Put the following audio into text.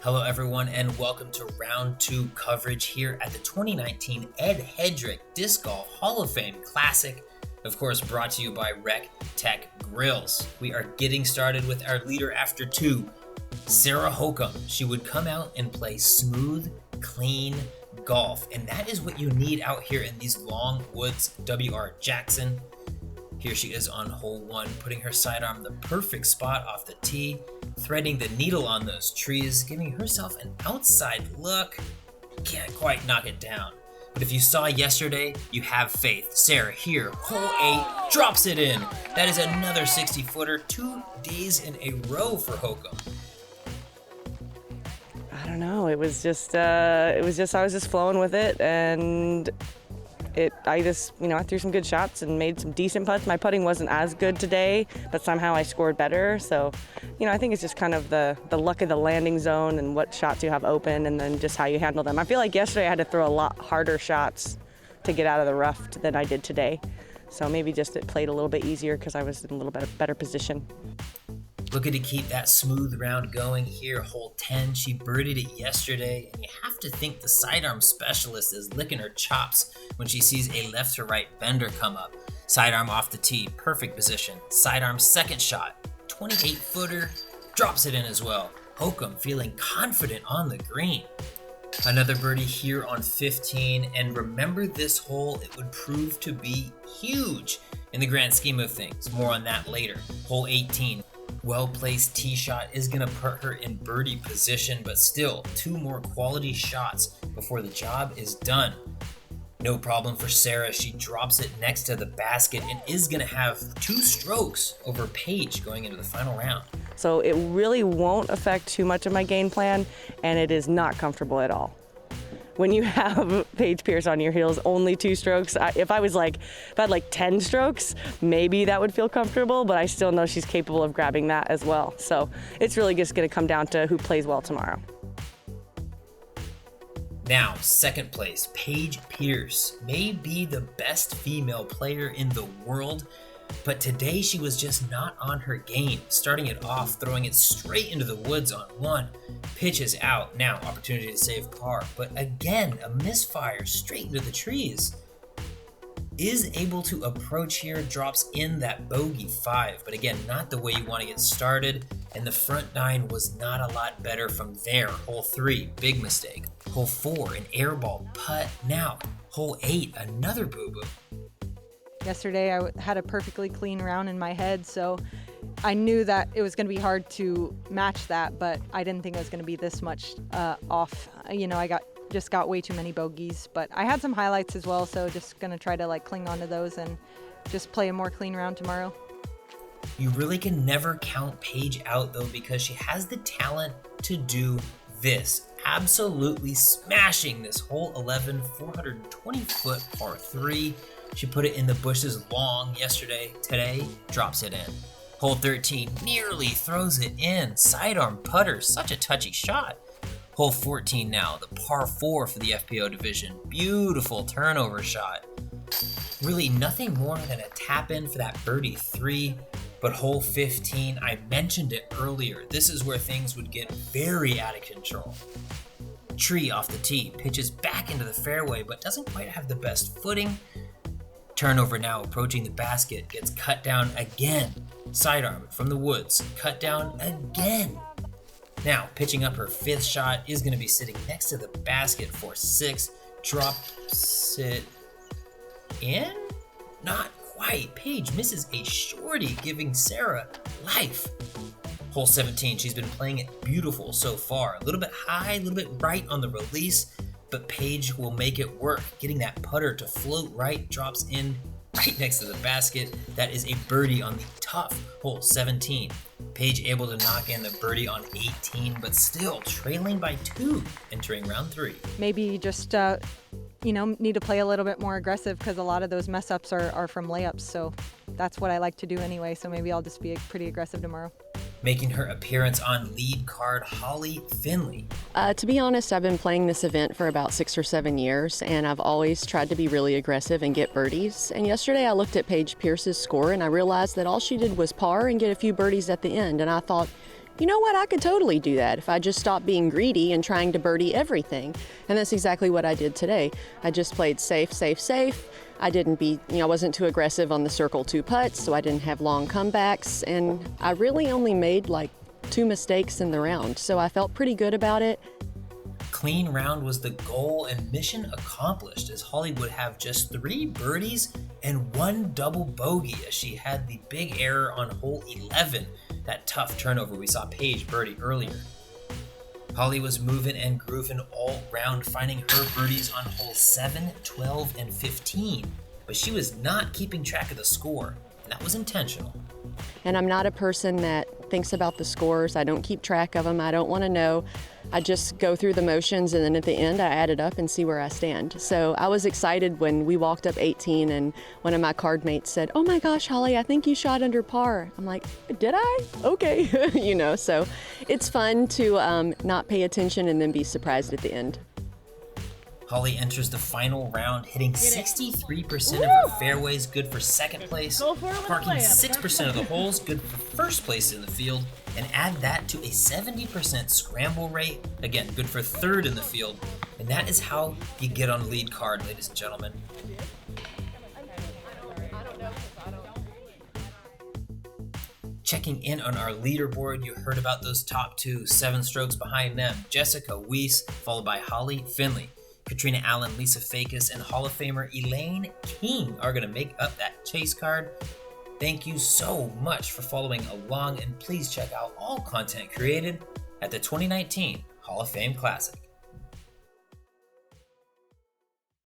Hello everyone and welcome to round 2 coverage here at the 2019 Ed Headrick Disc Golf Hall of Fame Classic, of course brought to you by Rec Tech Grills. We are getting started with our leader after 2, Sarah Hokum. She would come out and play smooth, clean golf, and that is what you need out here in these long woods. W.R. Jackson. Here she is on hole 1, putting her sidearm the perfect spot off the tee, threading the needle on those trees, giving herself an outside look. Can't quite knock it down. But if you saw yesterday, you have faith. Sarah here, hole 8, drops it in. That is another 60-footer, 2 days in a row for Hokum. I don't know. It was just I was just flowing with it, and I threw some good shots and made some decent putts. My putting wasn't as good today, but somehow I scored better. So, I think it's just kind of the luck of the landing zone and what shots you have open, and then just how you handle them. I feel like yesterday I had to throw a lot harder shots to get out of the rough than I did today. So maybe just it played a little bit easier because I was in a little bit better position. Looking to keep that smooth round going here, hole 10. She birdied it yesterday, and you have to think the sidearm specialist is licking her chops when she sees a left to right bender come up. Sidearm off the tee, perfect position. Sidearm second shot, 28-footer, drops it in as well. Hokum feeling confident on the green. Another birdie here on 15, and remember this hole, it would prove to be huge in the grand scheme of things. More on that later. Hole 18. Well-placed tee shot is going to put her in birdie position, but still 2 more quality shots before the job is done. No problem for Sarah. She drops it next to the basket and is going to have 2 strokes over Paige going into the final round. So it really won't affect too much of my game plan, and it is not comfortable at all. When you have Paige Pierce on your heels, only 2 strokes. If I had like 10 strokes, maybe that would feel comfortable, but I still know she's capable of grabbing that as well. So it's really just gonna come down to who plays well tomorrow. Now, second place, Paige Pierce may be the best female player in the world, but today she was just not on her game. Starting it off, throwing it straight into the woods on 1, pitches out. Now, opportunity to save par, but again, a misfire straight into the trees. Is able to approach here, drops in that bogey 5, but again, not the way you want to get started, and the front 9 was not a lot better from there. Hole 3, big mistake. Hole 4, an airball putt. Now, hole 8, another boo-boo. Yesterday I had a perfectly clean round in my head, so I knew that it was going to be hard to match that, but I didn't think it was going to be this much off. I just got way too many bogeys, but I had some highlights as well, so just going to try to cling on to those and just play a more clean round tomorrow. You really can never count Paige out though, because she has the talent to do this. Absolutely smashing this hole 11, 420-foot par 3. She put it in the bushes long yesterday. Today, drops it in. Hole 13, nearly throws it in. Sidearm putter, such a touchy shot. Hole 14 now, the par 4 for the FPO division. Beautiful turnover shot. Really nothing more than a tap in for that birdie 3. But hole 15, I mentioned it earlier. This is where things would get very out of control. Tree off the tee, pitches back into the fairway, but doesn't quite have the best footing. Turnover now approaching the basket, gets cut down again. Sidearm from the woods, cut down again. Now, pitching up her 5th shot, is going to be sitting next to the basket for 6. Drops it in? Not quite. Paige misses a shorty, giving Sarah life. Hole 17, she's been playing it beautiful so far. A little bit high, a little bit right on the release, but Paige will make it work, getting that putter to float right, drops in right next to the basket. That is a birdie on the tough hole 17. Paige able to knock in the birdie on 18, but still trailing by 2 entering round 3. Maybe just need to play a little bit more aggressive, because a lot of those mess ups are from layups, so that's what I like to do anyway, so maybe I'll just be pretty aggressive tomorrow. Making her appearance on lead card, Holly Finley. To be honest, I've been playing this event for about 6 or 7 years, and I've always tried to be really aggressive and get birdies. And yesterday I looked at Paige Pierce's score, and I realized that all she did was par and get a few birdies at the end. And I thought, you know what, I could totally do that if I just stopped being greedy and trying to birdie everything. And that's exactly what I did today. I just played safe, safe, safe. I wasn't too aggressive on the circle 2 putts, so I didn't have long comebacks, and I really only made like 2 mistakes in the round, so I felt pretty good about it. Clean round was the goal and mission accomplished, as Holly would have just 3 birdies and 1 double bogey, as she had the big error on hole 11, that tough turnover we saw Paige birdie earlier. Holly was moving and grooving all round, finding her birdies on hole 7, 12, and 15, but she was not keeping track of the score, and that was intentional. And I'm not a person that thinks about the scores. I don't keep track of them. I don't want to know. I just go through the motions, and then at the end I add it up and see where I stand. So I was excited when we walked up 18 and one of my card mates said, "Oh my gosh, Holly, I think you shot under par." I'm like, "Did I? Okay." So it's fun to not pay attention and then be surprised at the end. Holly enters the final round hitting 63% of her fairways, good for second place, parking 6% of the holes, good for first place in the field, and add that to a 70% scramble rate, again, good for third in the field, and that is how you get on the lead card, ladies and gentlemen. Checking in on our leaderboard, you heard about those top 2, 7 strokes behind them. Jessica Weiss, followed by Holly Finley. Katrina Allen, Lisa Fakis, and Hall of Famer Elaine King are going to make up that chase card. Thank you so much for following along, and please check out all content created at the 2019 Hall of Fame Classic.